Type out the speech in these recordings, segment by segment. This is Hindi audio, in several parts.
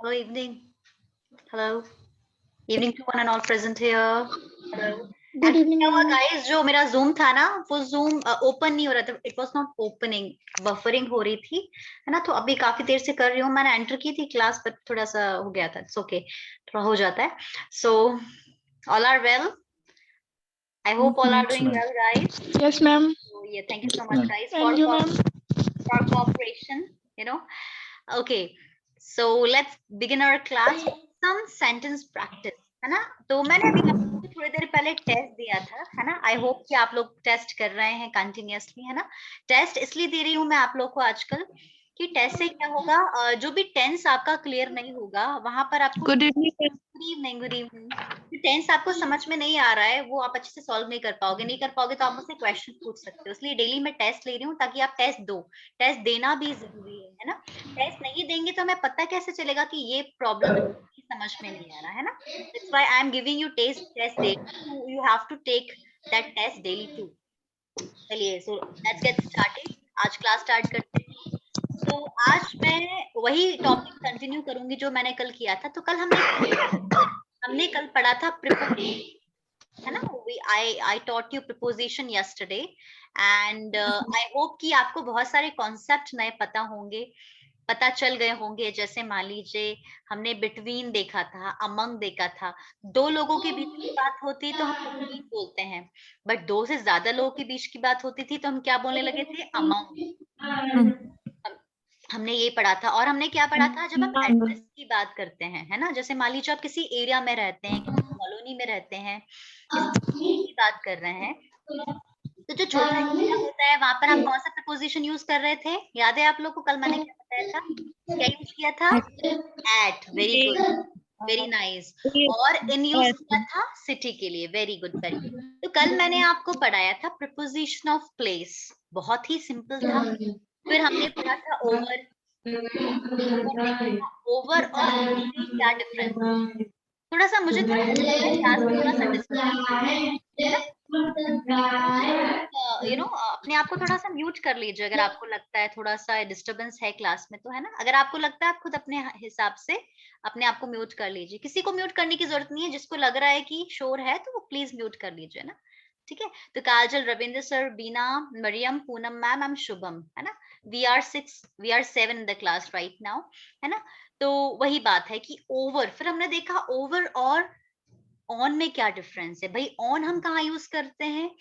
Hello, evening. Hello. Evening to one and all present here. Hello. Good Actually, evening क्या हुआ मैम। guys, जो मेरा Zoom था ना, वो Zoom ओपन नहीं हो रहा था. It was not opening. Buffering हो रही थी, है ना? तो अभी काफी देर से कर रही हूँ. मैंने एंटर की थी क्लास, पर थोड़ा सा हो गया था. It's okay. थोड़ा हो जाता है. So, all are well. I hope all are doing well, guys. Yes ma'am. So, yeah, thank you so much, guys, thank you ma'am. for cooperation. You know. Okay, so let's begin our class with some sentence practice, है ना? तो मैंने अभी आपको थोड़ी देर पहले टेस्ट दिया था, है ना? आई होप कि आप लोग टेस्ट कर रहे हैं कंटिन्यूअसली, है ना? टेस्ट इसलिए दे रही हूँ मैं आप लोग को आजकल कि टेस्ट से क्या होगा, जो भी टेंस आपका क्लियर नहीं होगा वहां पर आपको good evening. Good evening tense आपको समझ में नहीं आ रहा है, वो आप अच्छे से सॉल्व नहीं कर पाओगे तो आप मुझसे क्वेश्चन पूछ सकते हो. इसलिए डेली मैं टेस्ट ले रही हूँ ताकि आप टेस्ट दो. टेस्ट देना भी जरूरी है ना? टेस्ट नहीं देंगे तो हमें पता कैसे चलेगा कि ये प्रॉब्लम समझ में नहीं आ रहा है ना? That's why I am giving you test daily. You have to take that test daily too. चलिए, सो लेट्स गेट स्टार्टेड. आज क्लास स्टार्ट करते हैं. तो आज मैं वही टॉपिक कंटिन्यू करूंगी जो मैंने कल किया था. तो कल हमने कल पढ़ा था प्रिपोजिशन, है ना? I taught you preposition yesterday and I hope कि आपको बहुत सारे कॉन्सेप्ट नए पता चल गए होंगे. जैसे मान लीजिए हमने बिटवीन देखा था, अमंग देखा था. दो लोगों के बीच की बात होती है तो हम बिटवीन बोलते हैं, बट दो से ज्यादा लोगों के बीच की बात होती थी तो हम क्या बोलने लगे थे? अमंग. हमने ये पढ़ा था. और हमने क्या पढ़ा था? जब हम एड्रेस की बात करते हैं, है ना? जैसे मान लीजिए आप किसी एरिया में रहते हैं, किसी कॉलोनी में रहते हैं, किसी city की बात कर रहे हैं, तो जो छोटा एरिया होता है वहां पर हम कौन सा प्रपोजिशन यूज कर रहे थे? याद है आप लोग को? कल मैंने क्या बताया था? क्या यूज किया था? At. Very good, very nice. और इन यूज किया था सिटी के लिए. Very good, very good. तो कल मैंने आपको पढ़ाया था प्रपोजिशन ऑफ प्लेस. बहुत ही सिंपल था. फिर हमने पढ़ा था ओवर. ओवर और under में क्या डिफरेंस है? थोड़ा सा मुझे थोड़ा सा लग रहा है क्लास में थोड़ा सा डिस्टर्बेंस हो रहा है ना? यू नो, अपने आप को थोड़ा सा म्यूट कर लीजिए अगर आपको लगता है थोड़ा सा डिस्टरबेंस है क्लास में, तो है ना? अगर आपको लगता है आप खुद अपने हिसाब से अपने आप को म्यूट कर लीजिए. किसी को म्यूट करने की जरूरत नहीं है. जिसको लग रहा है कि शोर है तो वो प्लीज म्यूट कर लीजिए ना. ठीक है? तो Kajal, Ravindra sir, Beena, Mariam, Poonam ma'am, M Shubham, है ना? We are 7 in the class right now, है ना? तो वही बात है कि ओवर. फिर हमने देखा ओवर और ऑन में क्या डिफरेंस है. भाई ऑन हम कहाँ यूज करते हैं?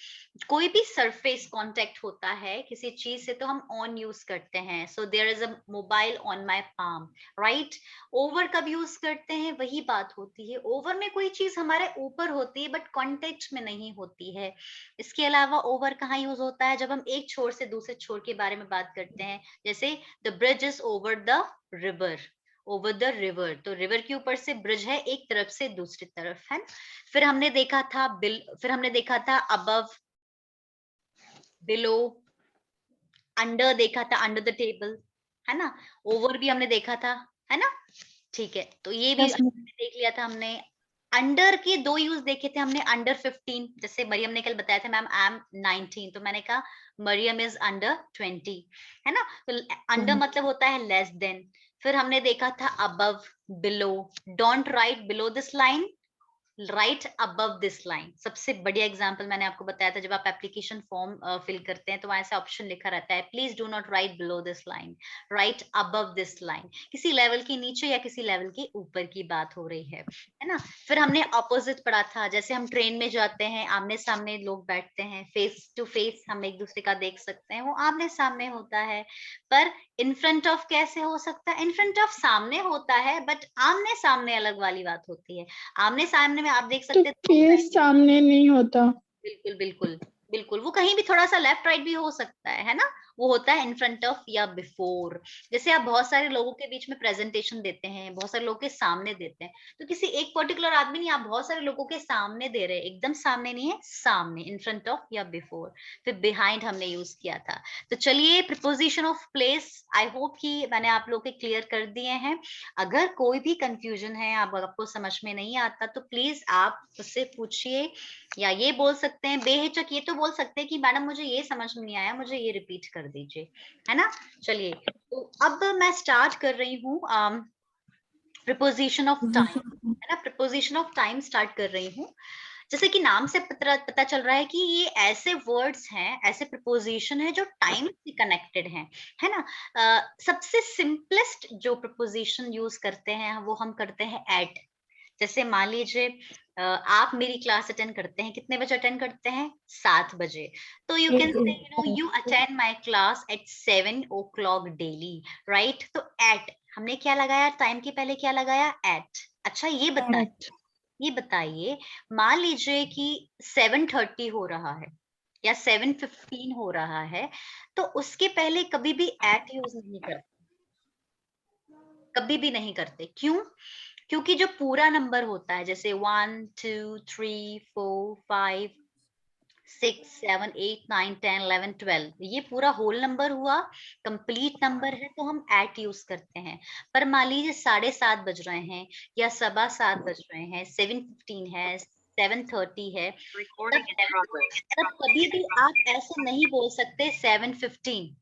कोई भी सरफेस कांटेक्ट होता है किसी चीज से तो हम ऑन यूज करते हैं. So there is a mobile on my palm, right? Over कब यूज करते हैं? वही बात होती है. ओवर में कोई चीज हमारे ऊपर होती है बट कांटेक्ट में नहीं होती है. इसके अलावा ओवर कहाँ यूज होता है? जब हम एक छोर से दूसरे छोर के बारे में बात करते हैं. जैसे the bridge is over the river. Over the river, तो रिवर के ऊपर से ब्रिज है एक तरफ से दूसरी तरफ, है ना? फिर हमने देखा था अबव, बिलो, अंडर देखा था, अंडर द टेबल, है ना? ओवर भी हमने देखा था, है ना? ठीक है, तो ये भी देख लिया था हमने. अंडर के दो यूज देखे थे हमने. अंडर 15, जैसे मरियम ने कल बताया था मैम आई एम 19, तो मैंने कहा मरियम इज अंडर 20, है ना? तो अंडर मतलब होता है लेस देन. फिर हमने देखा था above, below. Don't write below this line, right above this line. सबसे बढ़िया एग्जांपल मैंने आपको बताया था. जब आप एप्लीकेशन फॉर्म फिल करते हैं तो वहां ऐसा ऑप्शन लिखा रहता है, please do not right below this line, right above this line. किसी लेवल के नीचे या किसी लेवल के ऊपर की बात हो रही है ना? फिर हमने ऑपोजिट पढ़ा था. जैसे हम ट्रेन में जाते हैं, आमने सामने लोग बैठते हैं, फेस टू फेस हम एक दूसरे का देख सकते हैं, वो आमने सामने होता है. पर इन फ्रंट ऑफ कैसे हो सकता है? इन फ्रंट ऑफ सामने होता है बट आमने सामने अलग वाली बात होती है. आमने सामने में आप देख तो सकते फेस सामने नहीं होता. बिल्कुल बिल्कुल बिल्कुल. वो कहीं भी थोड़ा सा लेफ्ट राइट भी हो सकता है ना? वो होता है इन फ्रंट ऑफ या बिफोर. जैसे आप बहुत सारे लोगों के बीच में प्रेजेंटेशन देते हैं, बहुत सारे लोगों के सामने देते हैं, तो किसी एक पर्टिकुलर आदमी नहीं, आप बहुत सारे लोगों के सामने दे रहे हैं. एकदम सामने नहीं है, सामने, इन फ्रंट ऑफ या बिफोर. फिर बिहाइंड हमने यूज किया था. तो चलिए, preposition of place I hope कि मैंने आप लोग के क्लियर कर दिए हैं. अगर कोई भी कंफ्यूजन है, आपको समझ में नहीं आता, तो प्लीज आप उससे पूछिए या ये बोल सकते हैं बेहिचक. ये तो बोल सकते हैं कि मैडम मुझे ये समझ में नहीं आया, मुझे ये रिपीट कर दीजिए, है ना? चलिए, तो अब मैं स्टार्ट कर रही हूँ प्रिपोजिशन ऑफ टाइम, है ना, प्रिपोजिशन ऑफ टाइम स्टार्ट कर रही हूँ। जैसे कि नाम से पता चल रहा है कि ये ऐसे वर्ड्स हैं, ऐसे प्रिपोजिशन है जो टाइम से कनेक्टेड हैं, है ना। सबसे सिंपलेस्ट जो प्रिपोजिशन यूज करते हैं वो हम करते हैं एट। जैसे मान लीजिए आप मेरी क्लास अटेंड करते हैं, कितने बजे अटेंड करते हैं? 7 बजे। तो you can say you attend my class at 7 o'clock daily, right. तो एट हमने क्या लगाया, टाइम के पहले क्या लगाया? एट। अच्छा ये बताइए, मान लीजिए कि 7:30 हो रहा है या 7:15 हो रहा है, तो उसके पहले कभी भी एट यूज नहीं करते, कभी भी नहीं करते। क्यों? क्योंकि जो पूरा नंबर होता है, जैसे 1 2 3 4 5 6 7 8 9 10 11 12, ये पूरा होल नंबर हुआ, कंप्लीट नंबर है, तो हम एट यूज करते हैं। पर मान लीजिए 7:30 बज रहे हैं या 7:15 बज रहे हैं, 7:15 है, 7:30 है, तब कभी भी आप ऐसे नहीं बोल सकते 7:15।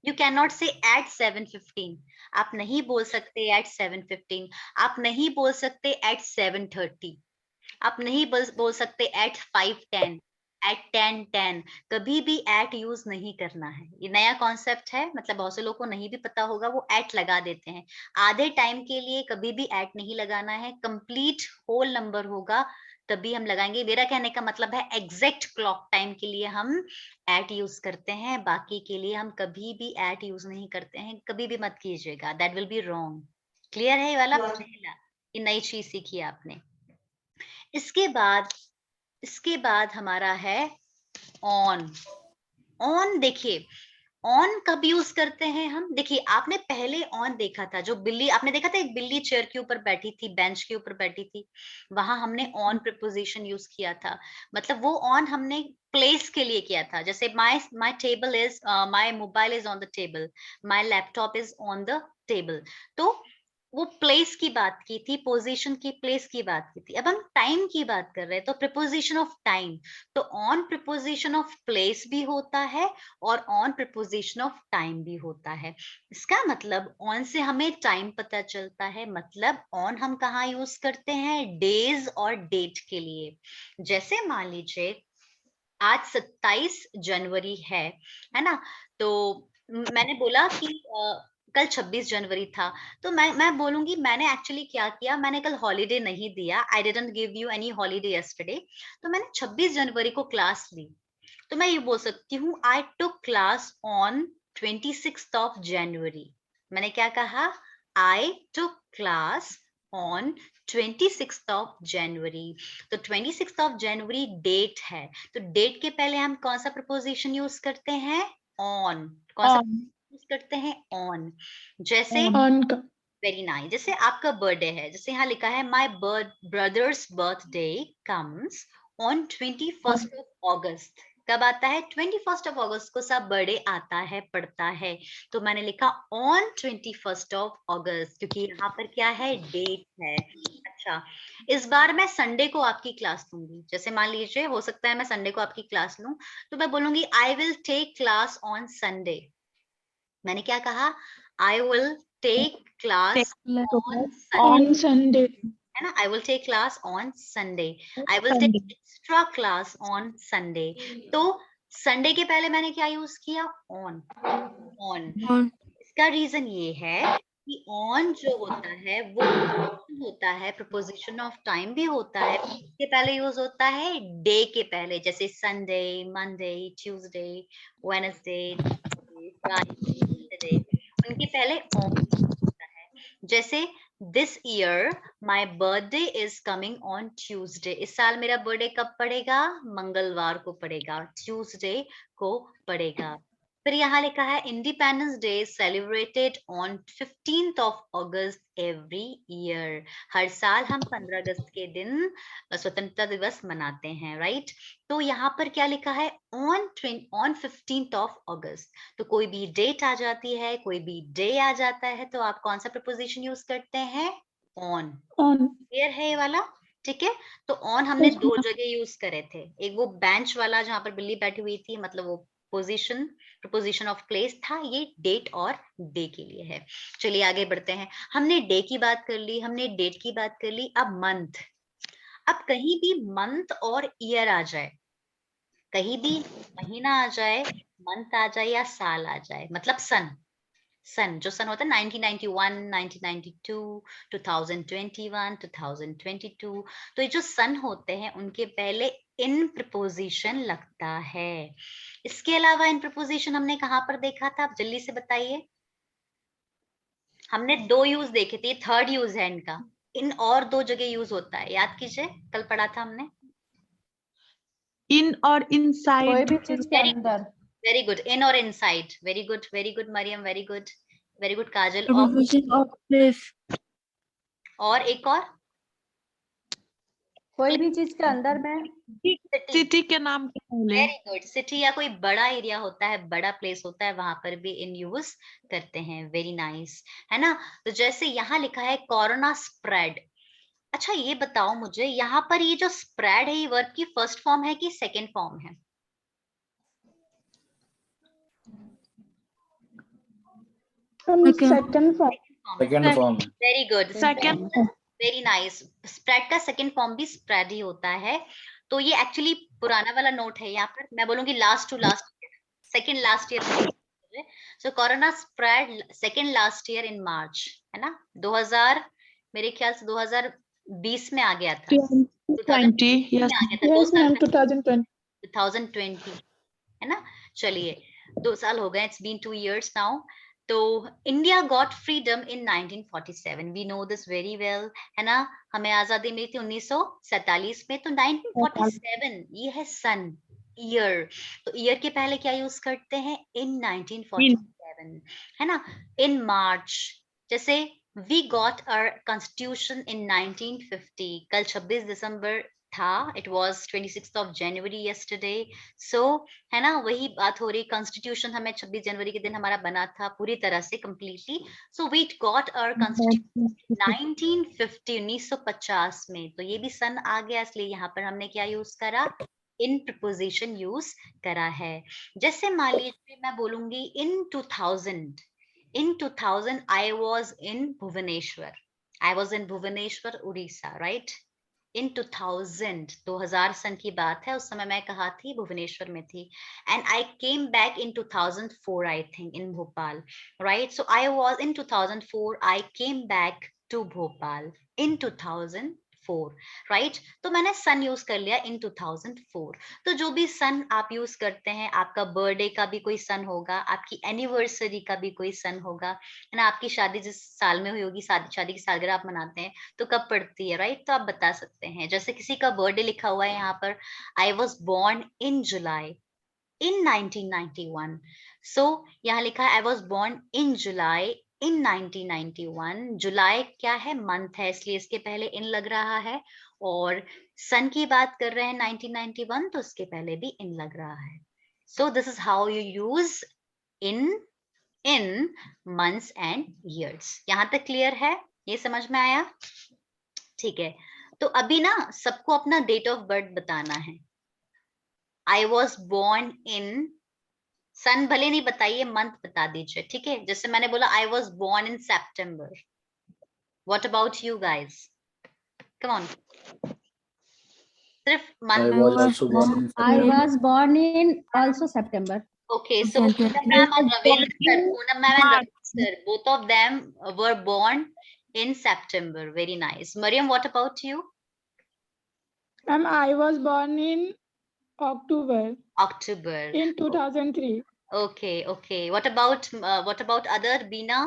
यू कैन नॉट से एट 7:15। आप नहीं बोल सकते एट 7:15। आप नहीं बोल सकते एट 7:30। आप नहीं बोल सकते एट 5:10, एट 10:10। कभी भी एट यूज नहीं करना है। ये नया कॉन्सेप्ट है, मतलब बहुत से लोगों को नहीं भी पता होगा, वो एट लगा देते हैं। आधे टाइम के लिए कभी भी एट नहीं लगाना है, कंप्लीट होल नंबर होगा तभी हम लगाएंगे। मेरा कहने का मतलब है एग्जैक्ट क्लॉक टाइम के लिए हम एट यूज करते हैं, बाकी के लिए हम कभी भी एट यूज नहीं करते हैं। कभी भी मत कीजिएगा, that will be wrong. Clear है ये वाला पहला, ये नई चीज सीखी आपने। इसके बाद हमारा है ऑन। ऑन देखिए, ऑन कब यूज करते हैं हम? देखिए आपने पहले ऑन देखा था, जो बिल्ली आपने देखा था, एक बिल्ली चेयर के ऊपर बैठी थी, बेंच के ऊपर बैठी थी, वहां हमने ऑन प्रिपोजिशन यूज किया था। मतलब वो ऑन हमने प्लेस के लिए किया था। जैसे my table is, my mobile is on the table, my laptop is on the table. तो वो प्लेस की बात की थी, पोजीशन की, प्लेस की बात की थी। अब हम टाइम की बात कर रहे हैं, तो प्रिपोजिशन ऑफ टाइम, तो ऑन प्रिपोजिशन ऑफ प्लेस भी होता है और ऑन प्रिपोजिशन ऑफ टाइम भी होता है। इसका मतलब ऑन से हमें टाइम पता चलता है, मतलब ऑन हम कहाँ यूज करते हैं? डेज और डेट के लिए। जैसे मान लीजिए आज 27 जनवरी है ना। तो मैंने बोला कि कल 26 जनवरी था, तो मैं बोलूंगी मैंने एक्चुअली क्या किया, मैंने कल हॉलीडे नहीं दिया, I didn't give you any holiday yesterday. तो मैंने 26 जनवरी को क्लास ली, तो मैं ये बोल सकती हूँ I took class on 26th of January. मैंने क्या कहा? I took class on 26th of January. तो 26th ऑफ जनवरी डेट है, तो डेट के पहले हम कौन सा प्रपोजिशन यूज करते हैं? ऑन। कौन सा ऑन यूज करते हैं? ऑन। जैसे ऑन का वेरी नाइस, जैसे आपका बर्थडे है, जैसे यहाँ लिखा है my brothers birthday comes on 21st of अगस्त। कब आता है? 21st ऑफ अगस्त को सब बर्थडे आता है, पड़ता है। तो मैंने लिखा ऑन 21st ऑफ अगस्त, क्योंकि यहाँ पर क्या है? डेट है। अच्छा, इस बार मैं संडे को आपकी क्लास लूंगी। जैसे मान लीजिए हो सकता है मैं संडे को आपकी क्लास लूं, तो मैं बोलूंगी I will take class on Sunday. मैंने क्या कहा? I will take class on Sunday, on Sunday है ना। I will take class on Sunday, I will take extra class on Sunday. तो संडे के पहले मैंने क्या यूज किया? ऑन। ऑन। ऑन इसका रीजन ये है कि ऑन जो होता है वो होता है, प्रपोजिशन ऑफ टाइम भी होता है, इसके पहले यूज होता है डे के पहले, जैसे Sunday, Monday, Tuesday, Wednesday, Friday, Saturday, उनके पहले ऑन होता है। जैसे this year my birthday is coming on Tuesday. इस साल मेरा बर्थडे कब पड़ेगा? मंगलवार को पड़ेगा, ट्यूसडे को पड़ेगा। फिर यहाँ लिखा है Independence Day celebrated on 15th of August every year. हर साल हम 15 अगस्त के दिन स्वतंत्रता दिवस मनाते हैं, राइट। तो यहाँ पर क्या लिखा है? ऑन 15th ऑफ अगस्त। तो कोई भी डेट आ जाती है, कोई भी डे आ जाता है, तो आप कौन सा प्रपोजिशन यूज करते हैं? ऑन। ऑन क्लियर है ये वाला? ठीक है। तो ऑन हमने दो जगह यूज करे थे, एक वो बेंच वाला जहां पर बिल्ली बैठी हुई थी, मतलब वो पोजीशन, प्रीपोजिशन ऑफ प्लेस था, ये डेट और डे के लिए है। चलिए आगे बढ़ते हैं। हमने डे की बात कर ली, हमने डेट की बात कर ली, अब मंथ। अब कहीं भी मंथ और ईयर आ जाए, कहीं भी महीना आ जाए, मंथ आ जाए या साल आ जाए, मतलब सन, सन जो सन होता है 1991, 1992, 2021, 2022, तो ये जो सन होते हैं उनके पहले इन प्रपोजिशन लगता है। इसके अलावा इन प्रपोजिशन हमने कहाँ पर देखा था, आप जल्दी से बताइए। हमने दो यूज देखे थे, थर्ड यूज है इनका, इन और दो जगह यूज होता है, याद कीजिए, कल पढ़ा था हमने। इन और कोई इनसाइड। भी चीज के अंदर। वेरी गुड, इन और inside, very good, very good Mariam, very good, very good Kajal. Preposition of place. और एक और, कोई भी चीज के अंदर में। सिटी के नाम के पहले। वेरी गुड, सिटी या कोई बड़ा एरिया होता है, बड़ा प्लेस होता है, वहां पर भी इन यूज करते हैं। वेरी नाइस, है ना। तो जैसे यहाँ लिखा है कोरोना स्प्रेड। अच्छा ये बताओ मुझे, यहाँ पर ये जो स्प्रेड है, ये वर्ब की फर्स्ट फॉर्म है कि सेकेंड फॉर्म है? Second form. Second form. Very good, second. Very nice. Spread का सेकंड फॉर्म भी स्प्रेड ही होता है। तो ये एक्चुअली पुराना वाला नोट है, यहाँ पर मैं बोलूंगी last to last, second last year. So corona spread second last year in March, है ना। 2000 मेरे ख्याल से 2020 में आ गया था, 2020, में yes. आ गया था, 2 यस साल मैम, पहले, 2020। 2020, है ना। चलिए 2 साल हो गए, इट्स बीन 2 years नाउ। तो India got freedom in 1947, we know this very well, है ना। हमें आजादी मिली थी 1947 में, तो 1947 ये है सन, ईयर। तो ईयर के पहले क्या यूज करते हैं, इन 1947, है ना। इन मार्च, जैसे we got our constitution in 1950, कल 26 दिसंबर था, it was 26th of January yesterday, so है ना, वही बात हो रही, कॉन्स्टिट्यूशन हमें 26 जनवरी के दिन हमारा बना था पूरी तरह से completely. So we got our constitution 1950, 1950 में। तो ये भी सन आ गया, इसलिए यहाँ पर हमने क्या यूज करा, इन प्रपोजिशन यूज करा है। जैसे मान लीजिए मैं बोलूंगी in 2000, in 2000 I was in Bhubaneswar, I was in Bhubaneswar Odisha, right. In 2000 सन की बात है, उस समय मैं कहा थी, भुवनेश्वर में थी। And I came back in 2004, I think, in Bhopal, right. So I was in 2004, I came back to Bhopal in 2004, right. तो मैंने सन यूज कर लिया इन 2004। तो जो भी सन आप यूज करते हैं, आपका बर्थडे का भी कोई सन होगा, आपकी एनिवर्सरी का भी कोई सन होगा, है ना। आपकी शादी जिस साल में हुई होगी, शादी की सालगिरह आप मनाते हैं, तो कब पड़ती है, राइट। तो आप बता सकते हैं, जैसे किसी का बर्थडे लिखा हुआ है यहाँ पर, आई वॉज बोर्न इन जुलाई इन 1991, सो यहाँ लिखा है आई वॉज बोर्न इन जुलाई इन 1991। जुलाई क्या है, मंथ है, इसलिए इसके पहले इन लग रहा है। और सन की बात कर रहे हैं 1991, तो उसके पहले भी इन लग रहा है। So this is how you use in months and years. यहां तक क्लियर है, ये समझ में आया? ठीक है, तो अभी ना सबको अपना डेट ऑफ बर्थ बताना है। आई वॉज बोर्न इन, सन भले नहीं बताइए, मंथ बता दीजिए, ठीक है। जैसे मैंने बोला I was born in September, what about you guys, come on, सिर्फ I मंथ। was also born in I September. was born in also September. Okay, so Poonam ma'am and Ravindra sir, Poonam ma'am and Ravindra sir, both of them were born in September. Very nice. Mariam, what about you? I was born in October October. in 2003. Okay, okay. What about other Bina,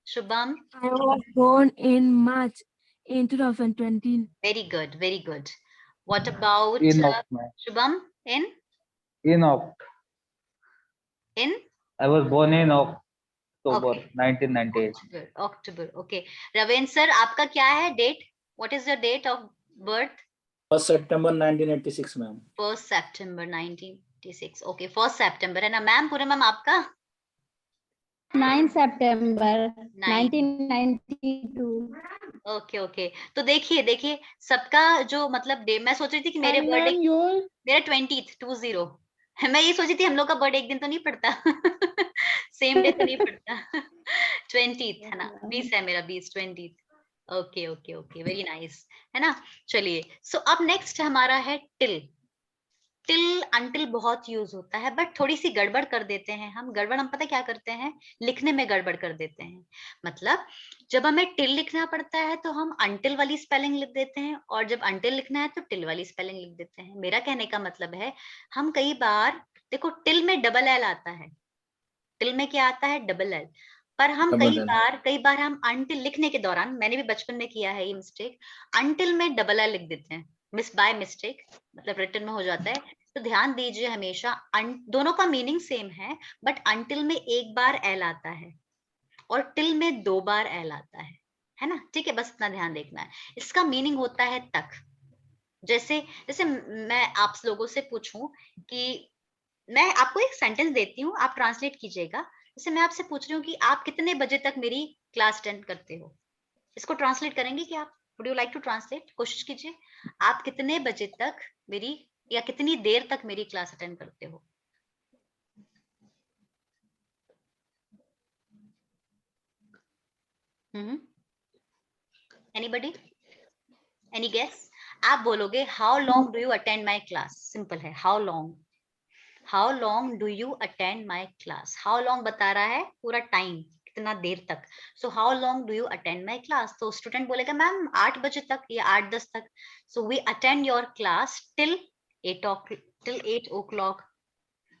Shubham? I was born in March in 2020. Very good, very good. What about Enoch, man. Shubham? Enoch. In I was born in October Okay. 1998. October. Okay. Ravindra sir, आपका क्या है date? What is your date of birth? 1st September 1986 ma'am. 1st September 1986. Okay, 1st September है ना मैम। पूरे मैम आपका 9 September 1992. Okay okay. तो देखिए सबका जो मतलब डे, मैं सोच रही थी कि मेरे And बर्थडे ma'am, your मेरा 20th 20, मैं ये सोची थी हम लोग का बर्थडे एक दिन तो नहीं पड़ता, सेम डे तो नहीं पड़ता। 20th है ना, 20 है मेरा, 20 20th। Okay okay okay, very nice, है ना। चलिए, सो अब नेक्स्ट हमारा है टिल। टिल अंटिल बहुत यूज होता है, बट थोड़ी सी गड़बड़ कर देते हैं हम। गड़बड़ हम पता क्या करते हैं, लिखने में गड़बड़ कर देते हैं। मतलब जब हमें टिल लिखना पड़ता है तो हम अंटिल वाली स्पेलिंग लिख देते हैं, और जब अंटिल लिखना है तो टिल वाली स्पेलिंग लिख देते हैं। मेरा कहने का मतलब है, हम कई बार, देखो टिल में डबल एल आता है, टिल में क्या आता है, डबल एल। पर हम Double L. कई बार हम अंटिल लिखने के दौरान, मैंने भी बचपन में किया है ये मिस्टेक, अंटिल में डबल एल लिख देते हैं, मिस बाय मिस्टेक, मतलब रिटन में हो जाता है। तो ध्यान दीजिए हमेशा, दोनों का मीनिंग सेम है, बट अंटिल में एक बार एल आता है और टिल में 2 बार एल आता है ना। ठीक है, बस इतना ध्यान देखना है। इसका मीनिंग होता है तक। जैसे जैसे मैं आप लोगों से पूछूं कि मैं आपको एक सेंटेंस देती हूँ, आप ट्रांसलेट कीजिएगा। जैसे मैं आपसे पूछ रही हूँ कि आप कितने बजे तक मेरी क्लास अटेंड करते हो, इसको ट्रांसलेट करेंगे क्या आप? Would you like to translate? कोशिश कीजिए, आप कितने बजे तक मेरी, या कितनी देर तक मेरी क्लास अटेंड करते हो? Anybody, any guess? आप बोलोगे how long do you attend my class, simple है, how long, how long do you attend my class. How long बता रहा है पूरा टाइम, कितना देर तक। So how long do you attend my class, तो स्टूडेंट बोलेगा मैम 8 बजे तक या 8-10 तक। So we attend your class till 8 o'clock,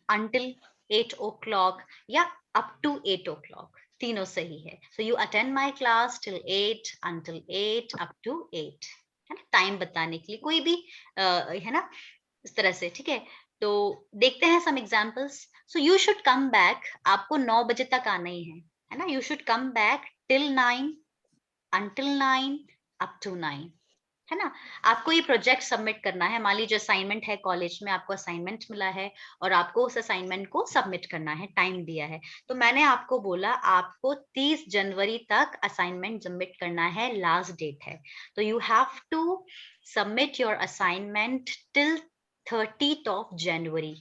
until 8 o'clock, या up to 8 o'clock, तीनों सही है। So you attend my class till 8, until 8, up to 8, है ना, टाइम बताने के लिए कोई भी है ना, इस तरह से। ठीक है, तो देखते हैं some examples. So you should come back, आपको 9 बजे तक आना ही है ना। You should come back till 9, until 9, up to 9, है ना। आपको ये प्रोजेक्ट सबमिट करना है, मान लीजिए असाइनमेंट है, कॉलेज में आपको असाइनमेंट मिला है और आपको उस असाइनमेंट को सबमिट करना है, टाइम दिया है। तो मैंने आपको बोला आपको 30 जनवरी तक असाइनमेंट सबमिट करना है, लास्ट डेट है। तो you have to submit your assignment till 30th of January,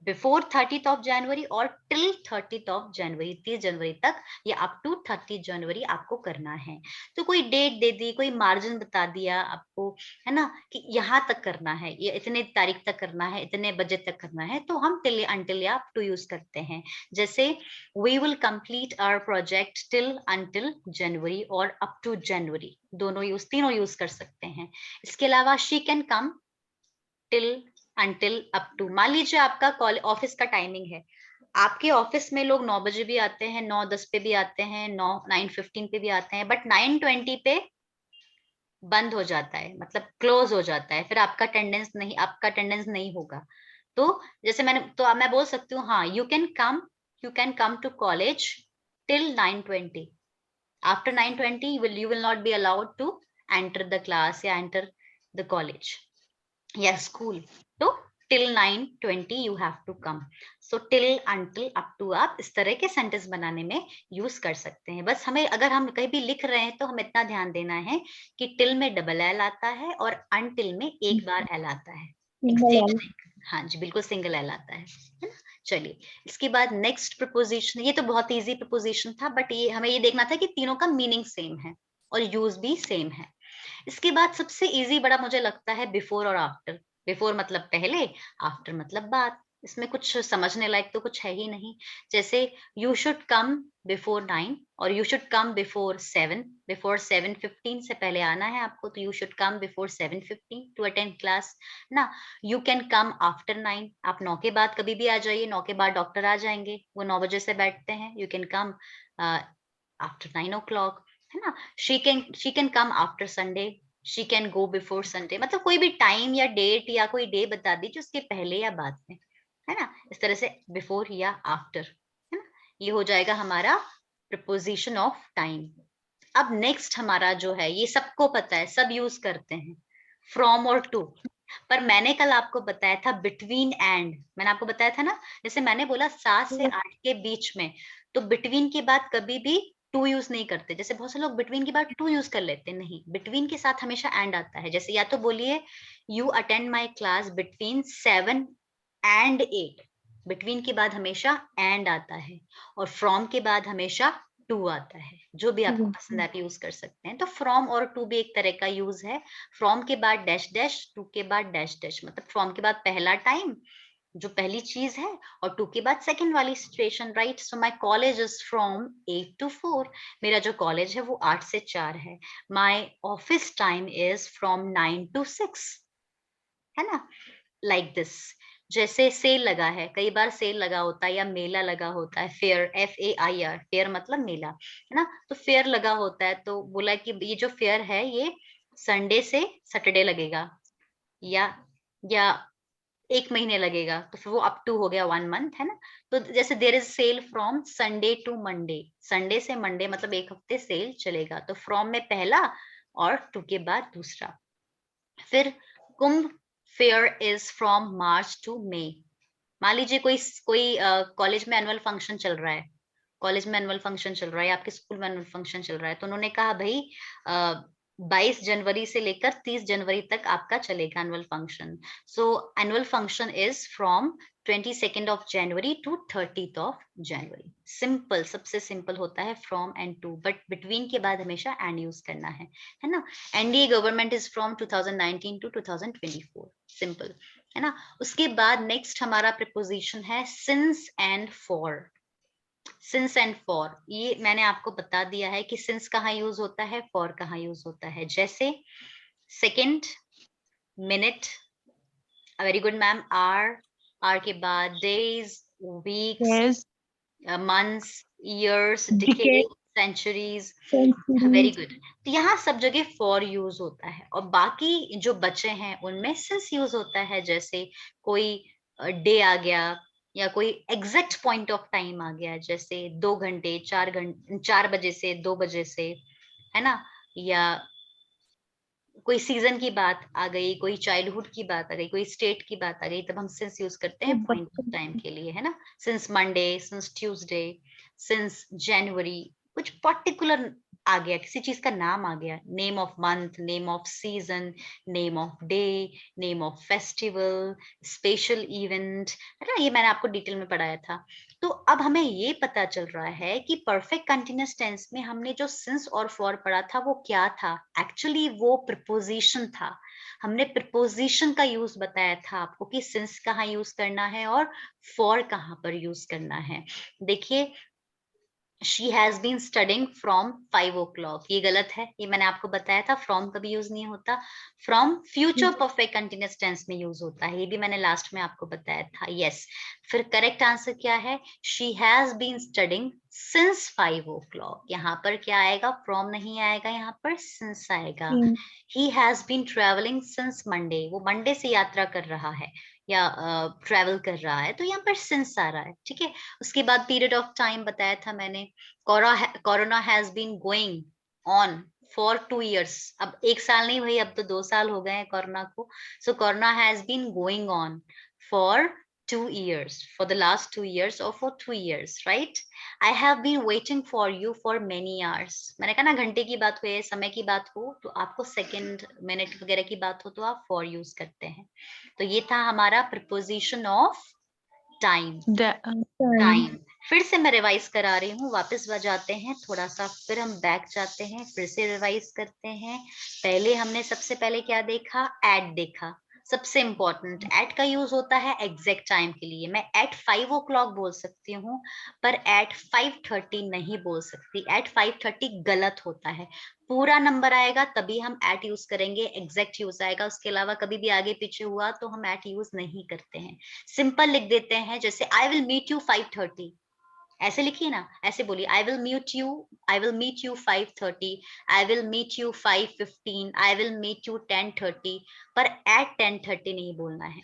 before 30th of January और टिल 30th of January, 30 जनवरी तक, या अप टू 30 जनवरी आपको करना है। तो कोई डेट दे दी, कोई मार्जिन बता दिया आपको, है ना, कि यहाँ तक करना है, ये इतने तारीख तक करना है, इतने बजे तक करना है, तो हम टिल अंटिल या अप टू यूज करते हैं। जैसे we will complete our project till until January और अप टू जनवरी, दोनों यूज, तीनों यूज कर सकते हैं। इसके अलावा she can come till until up to, मान लीजिए आपका कॉलेज ऑफिस का टाइमिंग है, आपके ऑफिस में लोग 9 बजे भी आते हैं, 9:10 पे भी आते हैं, 9:15 पे भी आते हैं, बट 9:20 पे बंद हो जाता है, मतलब क्लोज हो जाता है, फिर आपका अटेंडेंस नहीं होगा। तो जैसे मैं बोल सकती हूँ, हाँ, you can come to college till 9:20, after 9:20 you will not be allowed to enter the class या enter the college या स्कूल। तो till 9:20 you have to come. So till until up to आप इस तरह के सेंटेंस बनाने में यूज कर सकते हैं। बस हमें, अगर हम कहीं भी लिख रहे हैं तो हमें इतना ध्यान देना है कि टिल में डबल एल आता है और अनटिल में एक बार एल आता है। हाँ जी, बिल्कुल सिंगल एल आता है ना। चलिए, इसके बाद नेक्स्ट प्रपोजिशन, ये तो बहुत इजी प्रपोजिशन था, बट ये हमें ये देखना था कि तीनों का मीनिंग सेम है और यूज भी सेम है। इसके बाद सबसे इजी बड़ा मुझे लगता है बिफोर और आफ्टर। बिफोर मतलब पहले, आफ्टर मतलब बाद। इसमें कुछ समझने लायक तो कुछ है ही नहीं। जैसे यू शुड कम बिफोर 9 और you should come before 7, before 7:15 से पहले आना है आपको, तो you should come before 7:15 to attend class ना। यू कैन कम आफ्टर 9, आप 9 के बाद कभी भी आ जाइए, 9 के बाद डॉक्टर आ जाएंगे, वो 9 बजे से बैठते हैं। You can come after 9 o'clock, है ना। She can come after Sunday, she can go before Sunday, मतलब कोई भी टाइम या डेट या कोई डे बता दीजिए उसके पहले या बाद में, है ना। इस तरह से बिफोर या आफ्टर, है ना। ये हो जाएगा हमारा प्रपोजिशन ऑफ टाइम। अब नेक्स्ट हमारा जो है, ये सबको पता है, सब यूज करते हैं, फ्रॉम और टू। पर मैंने कल आपको बताया था बिटवीन एंड, मैंने आपको बताया था ना, जैसे मैंने बोला 7 से 8 के बीच में, तो बिटवीन के बाद कभी भी टू यूज नहीं करते। जैसे बहुत से लोग बिटवीन के बाद टू यूज कर लेते हैं, नहीं, बिटवीन के साथ हमेशा एंड आता है। जैसे या तो बोलिए you attend my class between 7 and 8, between के बाद हमेशा and आता है, और from के बाद हमेशा to आता है, जो भी आपको पसंद है आप यूज कर सकते हैं। तो from और to भी एक तरह का यूज है। from के बाद डैश डैश, to के बाद डैश डैश, मतलब from के बाद पहला टाइम जो पहली चीज है, और 2 के बाद सेकंड वाली situation, right. So my college is from 8 to 4, मेरा जो कॉलेज है वो 8 से 4 है। My office time is from 9 to 6, है ना, लाइक दिस। जैसे सेल लगा है, कई बार सेल लगा होता है या मेला लगा होता है, फेयर, FAIR, फेयर मतलब मेला, है ना। तो फेयर लगा होता है, तो बोला कि ये जो फेयर है ये संडे से सैटरडे लगेगा, या 1 महीने लगेगा, तो फिर वो अप टू हो गया 1 month, है ना। तो जैसे there is sale from Sunday to Monday, Sunday से मंडे मतलब 1 हफ्ते सेल चलेगा, तो फ्रॉम में पहला और टू के बाद दूसरा। फिर Kumbh fair is from March to May. मान लीजिए कोई कॉलेज में एनुअल फंक्शन चल रहा है, कॉलेज में एनुअल फंक्शन चल रहा है, आपके स्कूल में एनुअल फंक्शन चल रहा है, तो उन्होंने कहा भाई 22 जनवरी से लेकर 30 जनवरी तक आपका चलेगा annual function. So annual function is from 22nd of January to 30th of January। Simple, सबसे सिंपल होता है from and to, but between के बाद हमेशा एंड यूज करना है ना। NDA government is from 2019 to 2024, simple, है ना। उसके बाद नेक्स्ट हमारा प्रीपोजिशन है since and for. Since and for, ये मैंने आपको बता दिया है कि सिंस कहाँ यूज होता है, फॉर कहाँ यूज होता है। जैसे second, minute, very good ma'am, आर के बाद days, weeks, Yes. Months, years, Decade. Decade, centuries, very good. तो यहाँ सब जगह फॉर यूज होता है, और बाकी जो बचे हैं उनमें सिंस यूज होता है। जैसे कोई डे आ गया, या कोई एग्जैक्ट पॉइंट ऑफ टाइम आ गया, जैसे 2 घंटे, 4 बजे से 2 बजे से, है ना, या कोई सीजन की बात आ गई, कोई चाइल्डहुड की बात आ गई, कोई स्टेट की बात आ गई, तब हम सिंस यूज करते हैं पॉइंट ऑफ टाइम के लिए, है ना। Since Monday, since Tuesday, since January, कुछ पर्टिकुलर आ गया, किसी चीज का नाम आ गया, name of month, name off season, name of day, name of festival, special event, है ना। ये मैंने आपको डिटेल में पढ़ाया था। तो अब हमें ये पता चल रहा है कि परफेक्ट कंटिन्यूअस टेंस में हमने जो सिंस और फॉर पढ़ा था वो क्या था, एक्चुअली वो प्रीपोजिशन था। हमने प्रीपोजिशन का यूज बताया था आपको कि सिंस कहाँ यूज करना है और फॉर कहाँ पर यूज करना है। देखिए, she has been studying from 5 o'clock, ये गलत है, ये मैंने आपको बताया था। from कभी यूज नहीं होता, from future perfect continuous tense में यूज होता है, ये भी मैंने लास्ट में आपको बताया था। yes, फिर करेक्ट आंसर क्या है, she has been studying since 5 o'clock। यहाँ पर क्या आएगा, from नहीं आएगा, यहाँ पर since आएगा। he has been traveling since Monday, वो मंडे से यात्रा कर रहा है या ट्रेवल कर रहा है, तो यहाँ पर सिंस आ रहा है, ठीक है। उसके बाद पीरियड ऑफ टाइम बताया था मैंने, corona has been going on for 2 years। अब 1 साल नहीं भाई, अब तो 2 साल हो गए हैं कोरोना को। So corona has been going on for 2 years, for the last 2 years or for 2 years, right? I have been waiting for you for many hours। मैंने कहा ना, घंटे की बात हो या समय की बात हो, तो आपको सेकंड, मिनट वगैरह की बात हो तो आप for यूज करते हैं। तो ये था हमारा प्रीपोजिशन ऑफ टाइम। टाइम फिर से मैं रिवाइज करा रही हूँ, वापस जाते हैं थोड़ा सा, फिर हम बैक जाते हैं, फिर से रिवाइज करते हैं। पहले हमने सबसे पहले क्या देखा, एट देखा। सबसे इंपॉर्टेंट, एट का यूज होता है एग्जैक्ट टाइम के लिए। मैं एट 5 o'clock बोल सकती हूँ, पर एट 5:30 नहीं बोल सकती। एट 5:30 गलत होता है, पूरा नंबर आएगा तभी हम एट यूज करेंगे, एग्जैक्ट यूज आएगा। उसके अलावा कभी भी आगे पीछे हुआ तो हम एट यूज नहीं करते हैं। सिंपल लिख देते हैं, जैसे आई विल मीट यू 5:30, ऐसे लिखिए ना, ऐसे बोलिए, I will meet you 5:30, I will meet you 5:15, I will meet you 10:30, पर एट 10:30 नहीं बोलना है।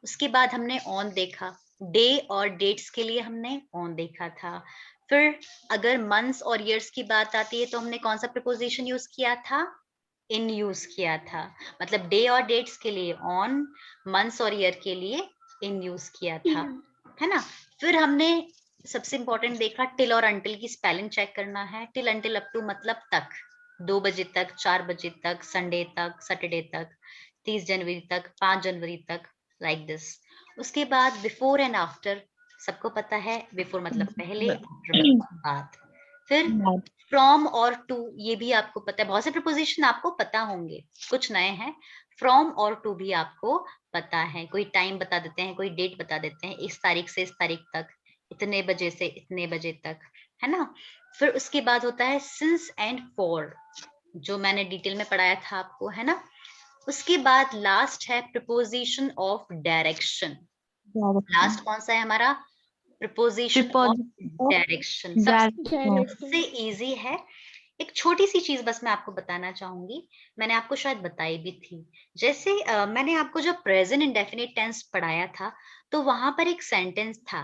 उसके बाद हमने ऑन देखा, डे और डेट्स के लिए हमने ऑन देखा था। फिर अगर मंथ्स और ईयर्स की बात आती है तो हमने कौन सा प्रीपोजिशन यूज किया था, इन यूज किया था। मतलब डे और डेट्स के लिए ऑन, मंथ्स और ईयर के लिए इन यूज किया था, है ना। फिर हमने सबसे इंपॉर्टेंट देखा, टिल और अंटिल की स्पेलिंग चेक करना है। टिल अंटिल अप टू मतलब तक, 2 बजे तक, 4 बजे तक, संडे तक, सैटरडे तक, 30 जनवरी तक, 5 जनवरी तक, लाइक दिस। उसके बाद बिफोर एंड आफ्टर, सबको पता है बिफोर मतलब पहले, आफ्टर मतलब बाद। फिर फ्रॉम और टू, ये भी आपको पता है, बहुत से प्रपोजिशन आपको पता होंगे, कुछ नए हैं। फ्रॉम और टू भी आपको पता है, कोई टाइम बता देते हैं, कोई डेट बता देते हैं, इस तारीख से इस तारीख तक, इतने बजे से इतने बजे तक, है ना। फिर उसके बाद होता है सिंस एंड फॉर, जो मैंने डिटेल में पढ़ाया था आपको, है ना। उसके बाद लास्ट है प्रपोजिशन ऑफ डायरेक्शन। लास्ट कौन सा है हमारा? Preposition of direction. सबसे इजी है। एक छोटी सी चीज बस मैं आपको बताना चाहूंगी, मैंने आपको शायद बताई भी थी। जैसे मैंने आपको जब प्रेजेंट इंडेफिनिट टेंस पढ़ाया था, तो वहां पर एक सेंटेंस था,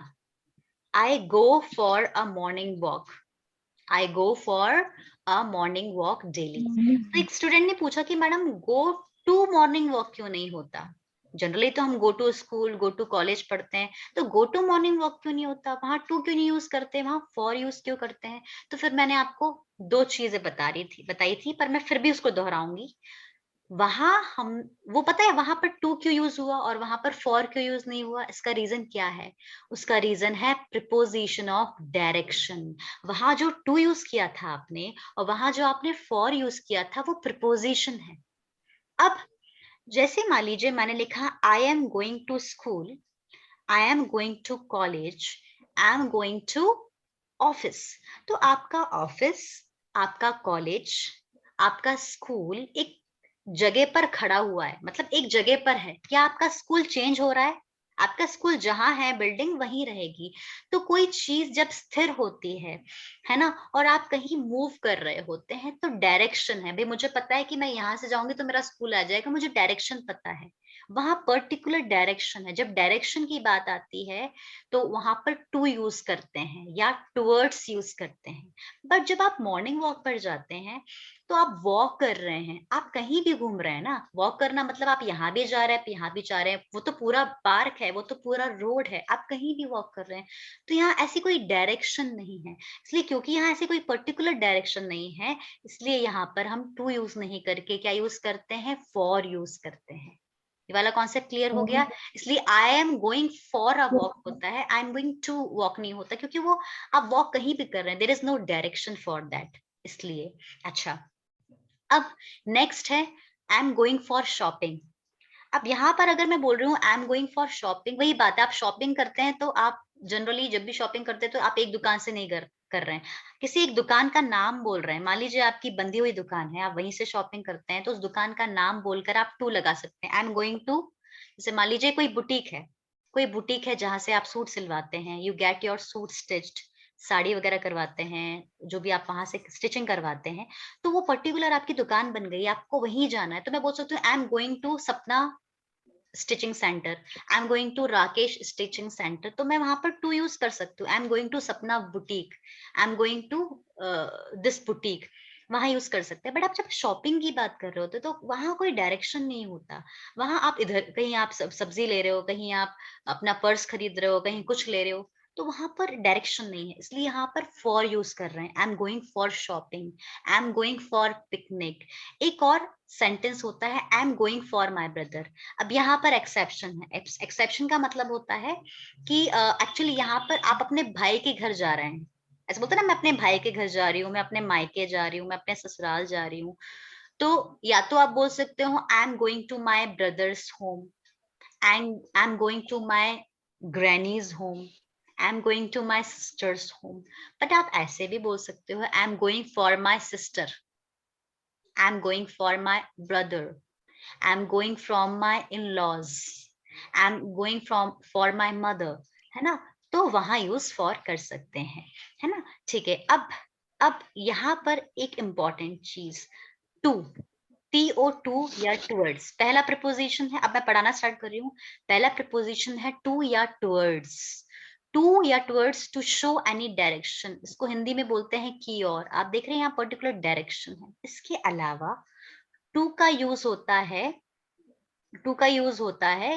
I go for a morning walk, I go for a morning walk daily. तो एक स्टूडेंट ने पूछा कि madam go to morning walk क्यों नहीं होता? जनरली तो हम go to school, go to college पढ़ते हैं, तो गो टू मॉर्निंग वॉक क्यों नहीं होता? वहां टू क्यों नहीं यूज करते, वहां फॉर यूज क्यों करते हैं? तो फिर मैंने आपको दो चीजें बताई थी, पर मैं फिर भी उसको दोहराऊंगी। वहां हम, वो पता है वहां पर टू क्यों यूज हुआ और वहां पर फॉर क्यों यूज नहीं हुआ? इसका रीजन क्या है? उसका रीजन है प्रिपोजिशन ऑफ डायरेक्शन। वहां जो टू यूज किया था आपने और वहां जो आपने फॉर यूज किया था, वो प्रिपोजिशन है। अब जैसे मान लीजिए मैंने लिखा I am going to school, I am going to college, I am going to office. तो आपका ऑफिस, आपका कॉलेज, आपका स्कूल एक जगह पर खड़ा हुआ है, मतलब एक जगह पर है। क्या आपका स्कूल चेंज हो रहा है? आपका स्कूल जहां है बिल्डिंग वहीं रहेगी। तो कोई चीज जब स्थिर होती है ना, और आप कहीं मूव कर रहे होते हैं, तो डायरेक्शन है। भाई मुझे पता है कि मैं यहाँ से जाऊंगी तो मेरा स्कूल आ जाएगा, मुझे डायरेक्शन पता है, वहां पर्टिकुलर डायरेक्शन है। जब डायरेक्शन की बात आती है तो वहां पर टू यूज करते हैं या टुवर्ड्स यूज करते हैं। बट जब आप मॉर्निंग वॉक पर जाते हैं, तो आप वॉक कर रहे हैं, आप कहीं भी घूम रहे हैं ना। वॉक करना मतलब आप यहाँ भी जा रहे हैं, यहाँ भी जा रहे हैं, वो तो पूरा पार्क है, वो तो पूरा रोड है, आप कहीं भी वॉक कर रहे हैं। तो यहाँ ऐसी कोई डायरेक्शन नहीं है। इसलिए क्योंकि यहाँ ऐसी कोई पर्टिकुलर डायरेक्शन नहीं है, इसलिए यहाँ पर हम टू यूज नहीं करके क्या यूज करते हैं? फॉर यूज करते हैं। ये वाला कॉन्सेप्ट क्लियर हो गया? इसलिए I am going for a walk होता है, I am going to walk नहीं होता, क्योंकि वो आप वॉक कहीं भी कर रहे हैं, there is no direction for that, इसलिए। अच्छा, अब नेक्स्ट है I am going for shopping. अब यहाँ पर अगर मैं बोल रही हूँ I am going for shopping, वही बात है, आप शॉपिंग करते हैं तो आप जनरली जब भी शॉपिंग करते हैं तो आप एक दुकान से नहीं कर रहे हैं, किसी एक दुकान का नाम बोल रहे हैं। मान लीजिए आपकी बंधी हुई दुकान है, आप वहीं से शॉपिंग करते हैं, तो उस दुकान का नाम बोलकर आप टू लगा सकते हैं। आई एम गोइंग टू, जैसे मान लीजिए कोई बुटीक है, कोई बुटीक है जहां से आप सूट सिलवाते हैं, you get your suit stitched, sari वगैरह करवाते हैं, जो भी आप वहां से स्टिचिंग करवाते हैं, तो वो पर्टिकुलर आपकी दुकान बन गई, आपको वहीं जाना है। तो मैं बोल सकती हूँ I am going to Sapna stitching centre, I am going to Rakesh stitching centre. तो मैं वहां पर टू यूज कर सकती हूँ। I am going to Sapna boutique, I am going to this boutique, वहां यूज कर सकते हैं। बट आप जब शॉपिंग की बात कर रहे होते तो वहां कोई डायरेक्शन नहीं होता। वहां आप इधर कहीं आप सब्जी ले रहे हो, कहीं आप अपना पर्स खरीद रहे हो, कहीं कुछ ले रहे हो, तो वहां पर डायरेक्शन नहीं है, इसलिए यहाँ पर फॉर यूज कर रहे हैं। आई am going for shopping, I am going for picnic. एक और सेंटेंस होता है I am going for my brother. अब यहाँ पर एक्सेप्शन है। एक्सेप्शन का मतलब होता है कि एक्चुअली यहाँ पर आप अपने भाई के घर जा रहे हैं, ऐसे बोलते हैं ना, मैं अपने भाई के घर जा रही हूँ, मैं अपने मायके जा रही हूँ, मैं अपने ससुराल जा रही हूँ। तो या तो आप बोल सकते हो I am going to my brother's home, and I am going to my granny's home, I am going to my sister's home. But आप ऐसे भी बोल सकते हो I am going for my sister, I am going for my brother, I'm going from my in-laws, I'm going for my mother, है ना। तो वहां यूज फॉर कर सकते हैं, है ना। ठीक है, अब यहाँ पर एक इंपॉर्टेंट चीज, टू, TO2 या टूवर्ड्स पहला प्रपोजिशन है। अब मैं पढ़ाना स्टार्ट कर रही हूँ। पहला प्रपोजिशन है टू या टूवर्ड्स। टू या towards, to show any direction, इसको हिंदी में बोलते हैं की और। आप देख रहे हैं यहाँ पर्टिकुलर डायरेक्शन है। इसके अलावा टू का यूज होता है, टू का यूज होता है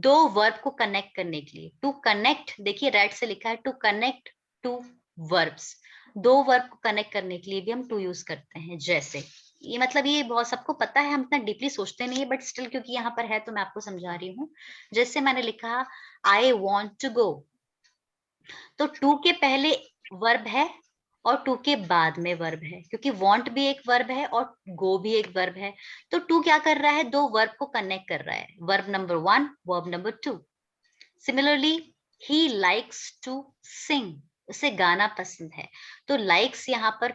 दो वर्ब को कनेक्ट करने के लिए। टू कनेक्ट, देखिए रेड से लिखा है टू कनेक्ट टू वर्ब्स, दो वर्ब को कनेक्ट करने के लिए भी हम टू यूज करते हैं। जैसे ये मतलब ये बहुत सबको पता है, हम इतना डीपली सोचते नहीं है, बट स्टिल क्योंकि यहाँ पर है तो मैं आपको समझा रही हूँ। जैसे मैंने लिखा आई वॉन्ट टू गो, तो टू के पहले वर्ब है और टू के बाद में वर्ब है, क्योंकि वांट भी एक वर्ब है और गो भी एक वर्ब है। तो टू क्या कर रहा है, दो वर्ब को कनेक्ट कर रहा है, verb number 1 verb number 2। Similarly ही लाइक्स टू सिंग, उसे गाना पसंद है, तो लाइक्स यहाँ पर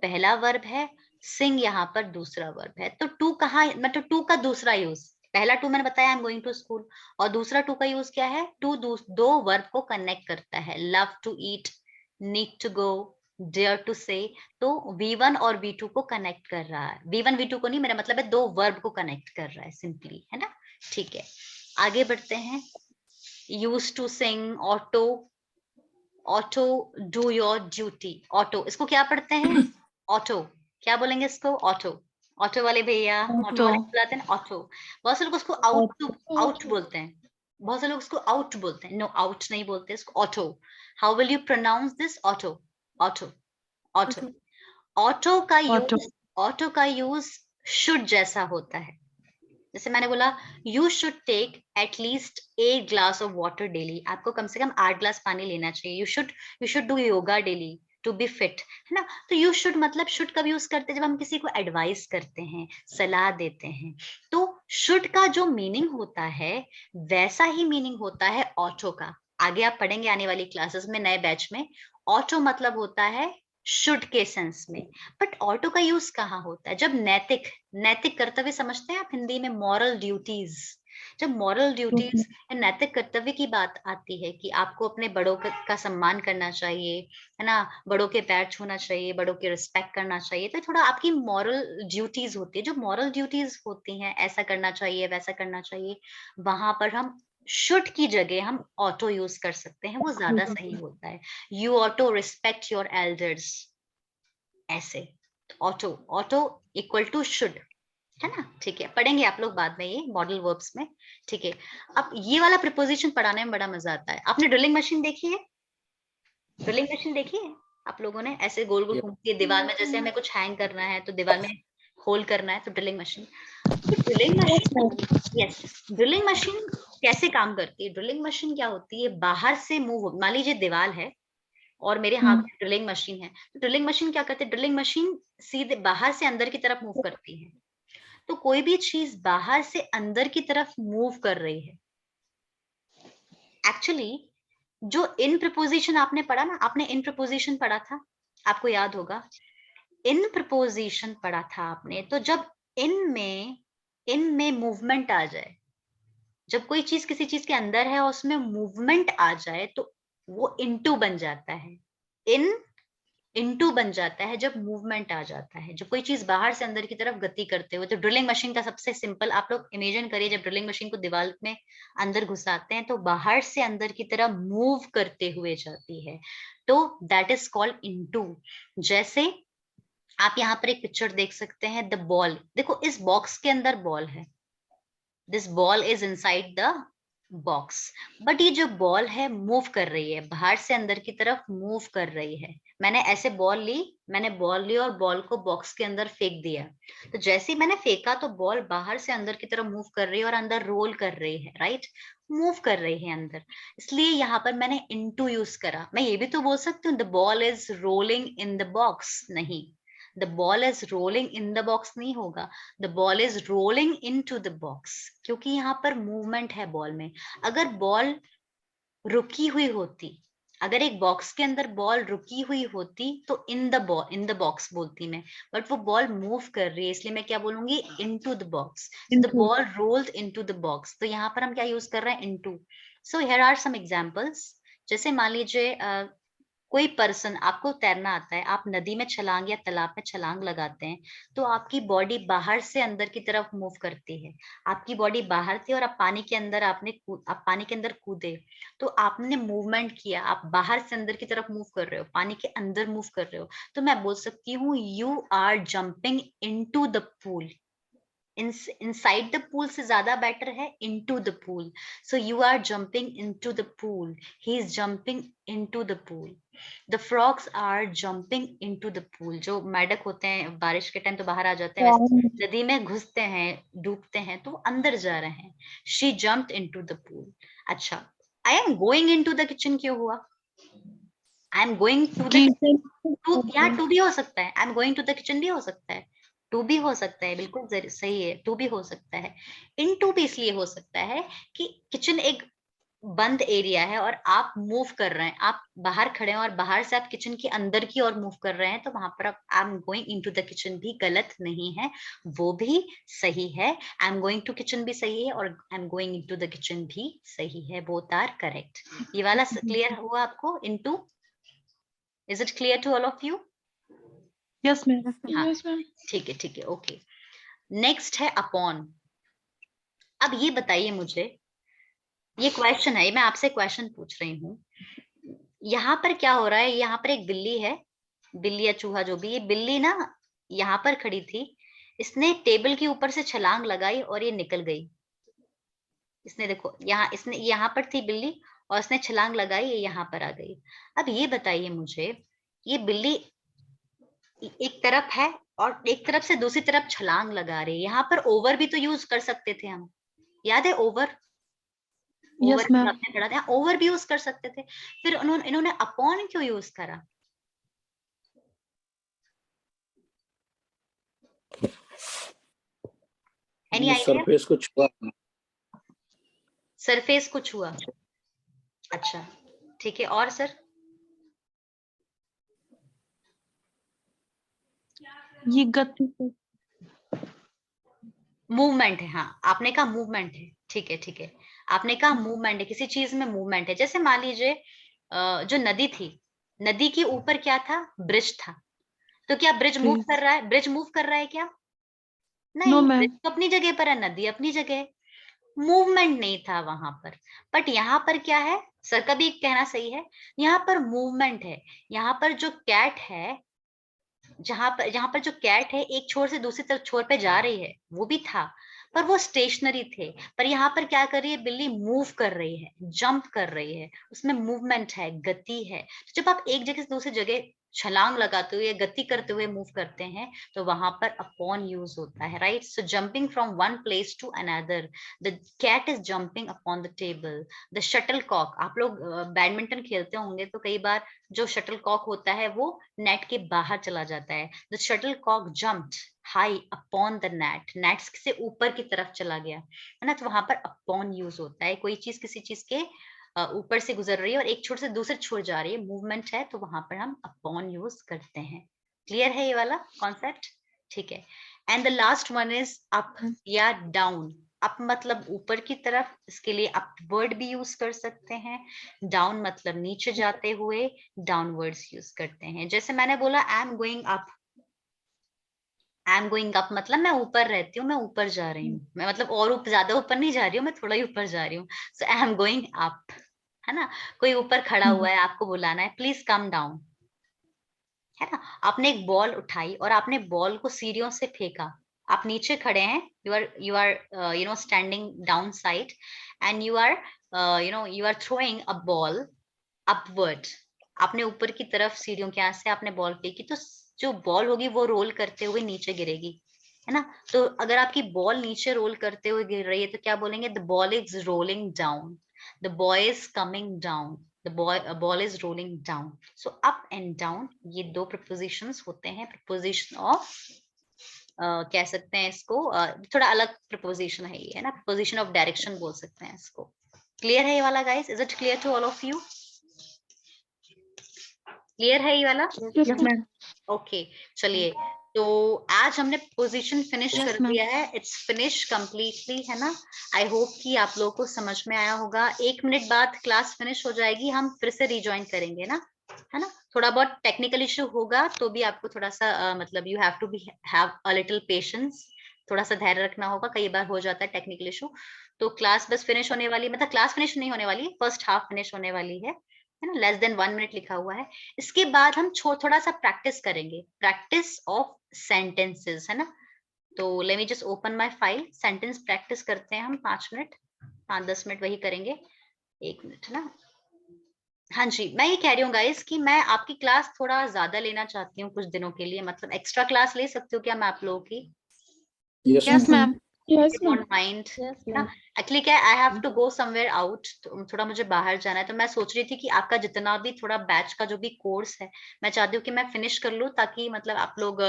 पहला वर्ब है, सिंग यहाँ पर दूसरा वर्ब है। तो टू कहाँ, मतलब टू का दूसरा यूज, पहला टू मैंने बताया I am going to school, और दूसरा टू का यूज क्या है, टू दो वर्ब को कनेक्ट करता है, love to eat, need to go, dare to से। तो V1 और V2 को कनेक्ट कर रहा है, V1 V2 को नहीं, मेरा मतलब है दो वर्ब को कनेक्ट कर रहा है सिंपली, है ना। ठीक है, आगे बढ़ते हैं। Use to sing, ought to, ought to do your duty, ought to इसको क्या पढ़ते हैं, ऑटो, क्या बोलेंगे इसको, ऑटो, ऑटो वाले भैया, ऑटो वाले बुलाते हैं ऑटो। बहुत से लोग उसको आउट बोलते हैं, बहुत से लोग उसको आउट बोलते हैं, नो आउट नहीं बोलते इसको, ought to. How will you pronounce this, ought to, ought to, ought to. Ought to का यूज, ऑटो का यूज शुड जैसा होता है। जैसे मैंने बोला you should take at least 8 glass of water daily, आपको कम से कम 8 ग्लास पानी लेना चाहिए। You should do yoga daily to be fit, है ना। तो यू शुड मतलब शुड कब यूज करते हैं, जब हम किसी को एडवाइस करते हैं, सलाह देते हैं। तो शुड का जो मीनिंग होता है वैसा ही मीनिंग होता है ऑटो का। आगे आप पढ़ेंगे आने वाली क्लासेस में, नए बैच में। ऑटो मतलब होता है शुड के सेंस में। बट ऑटो का यूज कहाँ होता है, जब नैतिक, नैतिक कर्तव्य समझते हैं आप हिंदी में, मॉरल ड्यूटीज, जब मॉरल ड्यूटीज या नैतिक कर्तव्य की बात आती है कि आपको अपने बड़ों का सम्मान करना चाहिए, है ना, बड़ों के पैर छूना चाहिए, बड़ों की रिस्पेक्ट करना चाहिए, तो थोड़ा आपकी मॉरल ड्यूटीज होती है। जो मॉरल ड्यूटीज होती हैं, ऐसा करना चाहिए वैसा करना चाहिए, वहां पर हम शुड की जगह हम ऑटो यूज कर सकते हैं, वो ज्यादा सही होता है। You ought to respect your elders, ऐसे ought to, ought to equal to should, है ना। ठीक है, पढ़ेंगे आप लोग बाद में ये मॉडल वर्ब्स में। ठीक है, अब ये वाला प्रिपोजिशन पढ़ाने में बड़ा मजा आता है। आपने ड्रिलिंग मशीन देखी है, ड्रिलिंग मशीन देखी है आप लोगों ने, ऐसे गोल गोल घूमती है दीवार में, जैसे हमें कुछ हैंग करना है तो दीवार में होल करना है, तो ड्रिलिंग मशीन। तो drilling machine, yes, drilling machine कैसे काम करती है, ड्रिलिंग मशीन क्या होती है, बाहर से मूव, मान लीजिए दीवार है और मेरे हाथ में ड्रिलिंग मशीन है, तो ड्रिलिंग मशीन क्या करती है, ड्रिलिंग मशीन सीधे बाहर से अंदर की तरफ मूव करती है। तो कोई भी चीज बाहर से अंदर की तरफ मूव कर रही है, एक्चुअली जो इन प्रपोजिशन आपने पढ़ा ना, आपने इन प्रपोजिशन पढ़ा था, आपको याद होगा, इन प्रपोजिशन पढ़ा था आपने। तो जब इन में मूवमेंट आ जाए, जब कोई चीज किसी चीज के अंदर है और उसमें मूवमेंट आ जाए, तो वो इनटू बन जाता है, इन इनटू बन जाता है जब मूवमेंट आ जाता है, जब कोई चीज बाहर से अंदर की तरफ गति करते हुए। तो ड्रिलिंग मशीन का सबसे सिंपल आप लोग इमेजिन करिए, जब ड्रिलिंग मशीन को दीवार में अंदर घुसाते हैं तो बाहर से अंदर की तरफ मूव करते हुए जाती है, तो दैट इज कॉल्ड इनटू। जैसे आप यहाँ पर एक पिक्चर देख सकते हैं, द बॉल, देखो इस बॉक्स के अंदर बॉल है, this ball is inside the box, but ये जो बॉल है मूव कर रही है, बाहर से अंदर की तरफ मूव कर रही है। मैंने ऐसे बॉल ली, मैंने बॉल ली और बॉल को बॉक्स के अंदर फेंक दिया, तो जैसे ही मैंने फेंका तो बॉल बाहर से अंदर की तरफ मूव कर रही है और अंदर रोल कर रही है, राइट, मूव कर रही है अंदर। इसलिए यहाँ पर मैंने इनटू यूज करा। मैं ये भी तो बोल सकती हूँ the ball is rolling in the box, नहीं, the ball is rolling in the box नहीं होगा, the ball is rolling into the box, क्योंकि यहाँ पर मूवमेंट है बॉल में। अगर बॉल रुकी हुई होती, अगर एक बॉक्स के अंदर बॉल रुकी हुई होती तो इन द बॉक्स बोलती मैं, बट वो बॉल मूव कर रही है, इसलिए मैं क्या बोलूंगी, into the box, the ball rolled into the box. तो यहाँ पर हम क्या यूज कर रहे हैं, into. So here are some examples. जैसे मान लीजिए कोई पर्सन, आपको तैरना आता है, आप नदी में छलांग या तालाब में छलांग लगाते हैं, तो आपकी बॉडी बाहर से अंदर की तरफ मूव करती है। आपकी बॉडी बाहर थी और आप पानी के अंदर आप पानी के अंदर कूदे, तो आपने मूवमेंट किया, आप बाहर से अंदर की तरफ मूव कर रहे हो, पानी के अंदर मूव कर रहे हो। तो मैं बोल सकती हूँ you are jumping into the pool, inside the pool से ज्यादा बेटर है into the pool. So you are jumping into the pool, he is jumping into the pool. The frogs are jumping into the pool. जो मेढक होते हैं बारिश के टाइम तो बाहर आ जाते हैं, वैसे नदी में घुसते हैं, डूबते हैं, तो अंदर जा रहे हैं. She jumped into the pool. अच्छा, I am going into the kitchen क्यों हुआ? I am going to the, यहाँ टू भी हो सकता है, I am going to the kitchen भी हो सकता है, टू भी हो सकता है, बिल्कुल सही है, टू भी हो सकता है. इन टू भी इसलिए हो सकता है कि किचन एक बंद एरिया है और आप मूव कर रहे हैं, आप बाहर खड़े हैं और बाहर से आप किचन के अंदर की ओर मूव कर रहे हैं, तो वहां पर आप I am going into the kitchen भी गलत नहीं है, वो भी सही है. I am going to kitchen भी सही है और I am going into the kitchen भी सही है. Both are correct. ये वाला क्लियर हुआ आपको? Into, is it clear to all of you? Yes, ma'am. हाँ, Yes, ma'am. ठीक है, ओके. नेक्स्ट है अपॉन. अब ये बताइए मुझे, ये क्वेश्चन है, मैं आपसे क्वेश्चन पूछ रही हूँ. यहाँ पर क्या हो रहा है? यहाँ पर एक बिल्ली है, बिल्ली या चूहा जो भी, ये बिल्ली ना यहाँ पर खड़ी थी, इसने टेबल के ऊपर से छलांग लगाई और ये निकल गई. इसने देखो यहाँ, इसने यहाँ पर थी बिल्ली और इसने छलांग लगाई, ये यहाँ पर आ गई. अब ये बताइए मुझे, ये बिल्ली एक तरफ है और एक तरफ से दूसरी तरफ छलांग लगा रही है. यहाँ पर ओवर भी तो यूज कर सकते थे हम, याद है ओवर? Yes, over ma'am. आपने पढ़ा था, ओवर भी यूज कर सकते थे. फिर इन्होंने अपॉन क्यों यूज करा? Any idea? सरफेस को छुआ. सरफेस को छुआ. अच्छा, ठीक है. और सर? ये गति से मूवमेंट है. हाँ, आपने कहा मूवमेंट है. ठीक है, आपने कहा मूवमेंट है, किसी चीज में मूवमेंट है. जैसे मान लीजिए जो नदी थी, नदी के ऊपर क्या था? ब्रिज था. तो क्या ब्रिज मूव Please. कर रहा है? ब्रिज मूव कर रहा है क्या? No, नहीं, ma'am. ब्रिज तो अपनी जगह पर है, नदी अपनी जगह. मूवमेंट नहीं था वहां पर. बट यहाँ पर क्या है? सर का भी कहना सही है, यहाँ पर मूवमेंट है. यहाँ पर जो कैट है, जहां पर जो कैट है एक छोर से दूसरी तरफ छोर पे जा रही है, वो भी था, पर वो स्टेशनरी थे. पर यहाँ पर क्या कर रही है? बिल्ली मूव कर रही है, जंप कर रही है, उसमें मूवमेंट है, गति है. तो जब आप एक जगह से दूसरी जगह छलांग लगाते हुए, गति करते हुए मूव करते हैं, तो वहां पर अपॉन यूज होता है, right? So jumping from one place to another, the cat is jumping upon the table. The shuttlecock, आप लोग बैडमिंटन खेलते होंगे तो कई बार जो शटल कॉक होता है वो नेट के बाहर चला जाता है. The shuttlecock jumped high upon the net, net से ऊपर की तरफ चला गया, है ना? तो वहां पर अपॉन यूज होता है. कोई चीज किसी चीज के ऊपर से गुजर रही है और एक छोर से दूसरे छोर जा रही है, मूवमेंट है, तो वहां पर हम अपॉन यूज करते हैं. क्लियर है ये वाला कॉन्सेप्ट? ठीक है. And the last one is up या डाउन. अप मतलब ऊपर की तरफ, इसके लिए अपवर्ड भी यूज कर सकते हैं. डाउन मतलब नीचे जाते हुए, डाउनवर्ड्स यूज करते हैं. जैसे मैंने बोला आई am going up, I am going up मतलब मैं ऊपर रहती हूँ, मैं ऊपर जा रही हूँ, मैं मतलब और ज्यादा ऊपर नहीं जा रही हूँ, मैं थोड़ा ही ऊपर जा रही हूँ. सो आई एम गोइंग अप, है ना? कोई ऊपर खड़ा हुआ है, आपको बुलाना है, प्लीज कम डाउन, है ना? आपने एक बॉल उठाई और आपने बॉल को सीढ़ियों से फेंका. आप नीचे खड़े हैं, you are you know standing down side and you are throwing a ball upward. आपने ऊपर की तरफ सीढ़ियों के यहाँ से आपने बॉल फेंकी, तो जो बॉल होगी वो रोल करते हुए नीचे गिरेगी, है ना? तो अगर आपकी बॉल नीचे रोल करते हुए गिर रही है तो क्या बोलेंगे? The ball is rolling down, the boy is coming down, the ball is rolling down. So up and down ये दो प्रपोजिशंस होते हैं. प्रपोजिशन ऑफ कह सकते हैं इसको, थोड़ा अलग प्रपोजिशन है ये, है ना? प्रपोजिशन ऑफ डायरेक्शन बोल सकते हैं इसको. क्लियर है ये वाला guys? Is it clear to all of you? Clear है ये वाला? Yes, ma'am. ओके, चलिए. तो आज हमने पोजीशन फिनिश Yes, कर ma'am. दिया है. इट्स फिनिश कंप्लीटली, है ना? आई होप कि आप लोगों को समझ में आया होगा. 1 मिनट बाद क्लास फिनिश हो जाएगी, हम फिर से रिजॉइन करेंगे ना, है ना? थोड़ा बहुत टेक्निकल इश्यू होगा तो भी आपको थोड़ा सा मतलब you have to be have a little patience, थोड़ा सा धैर्य रखना होगा. कई बार हो जाता है टेक्निकल इशू. तो क्लास बस फिनिश होने वाली, मतलब क्लास फिनिश नहीं होने वाली, फर्स्ट हाफ फिनिश होने वाली है ना? लेस देन 1 मिनट लिखा हुआ है. इसके बाद हम थोड़ा सा प्रैक्टिस करेंगे, प्रैक्टिस ऑफ सेंटेंसेस, है ना? तो let me just open my file, sentence practice करते हैं हम 5 मिनट, 5-10 मिनट वही करेंगे, 1 मिनट ना। हाँ जी, मैं ये कह रही हूँ गाइस कि मैं आपकी क्लास थोड़ा ज्यादा लेना चाहती हूँ कुछ दिनों के लिए, मतलब एक्स्ट्रा क्लास ले सकती हूँ क्या मैं आप लोगों की? Yes, Yes, ma'am. ma'am. Yes, don't ma'am. Mind Yes, ना? ma'am. एक्चुअली क्या, I have to go somewhere out, तो थोड़ा मुझे बाहर जाना है, तो मैं सोच रही थी कि आपका जितना भी थोड़ा बैच का जो भी कोर्स है, मैं चाहती हूँ कि मैं फिनिश कर लूँ, ताकि मतलब आप लोग